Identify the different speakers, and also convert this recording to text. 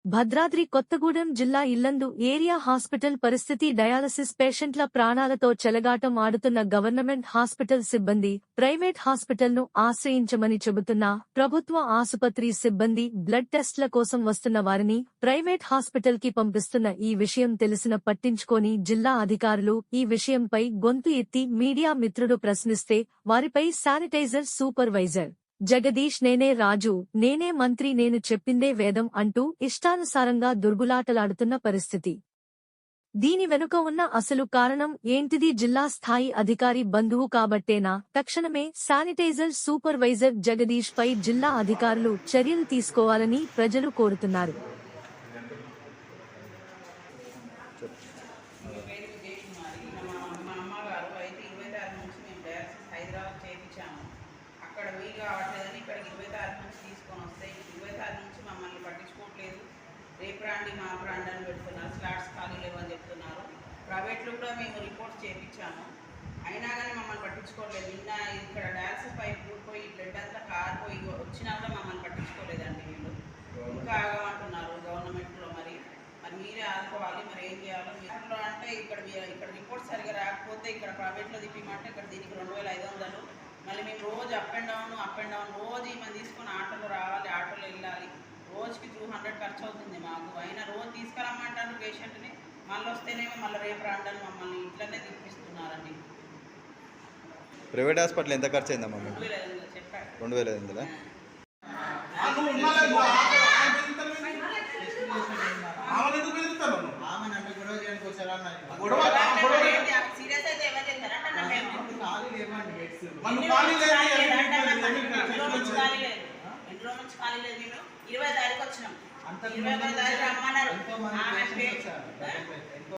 Speaker 1: భద్రాద్రి కొత్తగూడెం జిల్లా Yellandu area hospital పరిస్థితి dialysis పేషెంట్ల ప్రాణాలతో చెలగాటం ఆడుతున్న గవర్నమెంట్ హాస్పిటల్ సిబ్బంది ప్రైవేట్ హాస్పిటల్ను ఆశ్రయించమని చెబుతున్న ప్రభుత్వ ఆసుపత్రి సిబ్బంది బ్లడ్ టెస్ట్ల కోసం వస్తున్న వారిని ప్రైవేట్ హాస్పిటల్కి పంపిస్తున్న ఈ విషయం తెలిసిన పట్టించుకోని జిల్లా అధికారులు ఈ విషయంపై గొంతు ఎత్తి మీడియా మిత్రుడు ప్రశ్నిస్తే వారిపై శానిటైజర్ సూపర్వైజర్ జగదీష్ నేనే రాజు నేనే మంత్రి నేను చెప్పిందే వేదం అంటూ ఇష్టానుసారంగా దుర్గులాటలాడుతున్న పరిస్థితి. దీని వెనుక ఉన్న అసలు కారణం ఏంటిది? జిల్లా స్థాయి అధికారి బంధువు కాబట్టేనా? తక్షణమే శానిటైజర్ సూపర్వైజర్ జగదీష్ పై జిల్లా అధికారులు చర్యలు తీసుకోవాలని ప్రజలు కోరుతున్నారు.
Speaker 2: అక్కడ వీలు కావట్లేదని ఇక్కడికి 26 నుంచి తీసుకొని వస్తే 26 నుంచి మమ్మల్ని పట్టించుకోవట్లేదు. రేపు రండి మాకు రండి అని పెడుతున్నారు. స్లాట్స్ ఖాళీ లేవని చెప్తున్నారు. ప్రైవేట్లో కూడా మేము రిపోర్ట్స్ చేయించాము, అయినా కానీ మమ్మల్ని పట్టించుకోవట్లేదు. నిన్న ఇక్కడ డయాలసిస్ పైప్ ఊడిపోయి బ్లడ్ అంతా కారిపోయి వచ్చినా కూడా మమ్మల్ని పట్టించుకోలేదండి. వీళ్ళు ఇంకా ఆగమంటున్నారు గవర్నమెంట్లో. మరి మీరే ఆదుకోవాలి, మరి ఏం చేయాలో మీరు అంటే ఇక్కడ రిపోర్ట్స్ సరిగా రాకపోతే ఇక్కడ ప్రైవేట్లో తిప్పిమంటే ఇక్కడ దీనికి 2500. మళ్ళీ మేము రోజు అప్ అండ్ డౌన్ రోజు ఈమెను తీసుకొని ఆటోలో రావాలి, ఆటోలో వెళ్ళాలి. రోజుకి 200 ఖర్చు అవుతుంది మాకు. అయినా రోజు తీసుకురమ్మంటారు పేషెంట్ని, మళ్ళీ వస్తేనేమో మళ్ళీ రేపు రండి మమ్మల్ని ఇంట్లోనే తిప్పిస్తున్నారండి.
Speaker 3: ప్రైవేట్ హాస్పిటల్ ఎంత ఖర్చు అయిందమ్మా?
Speaker 2: 2500 చెప్పారు.
Speaker 3: 2500.
Speaker 2: సీరియస్ అయితే ఎవరు చేస్తారంటే 20 తారీఖు వచ్చినాం, 21 తారీఖు రమ్మన్నారు.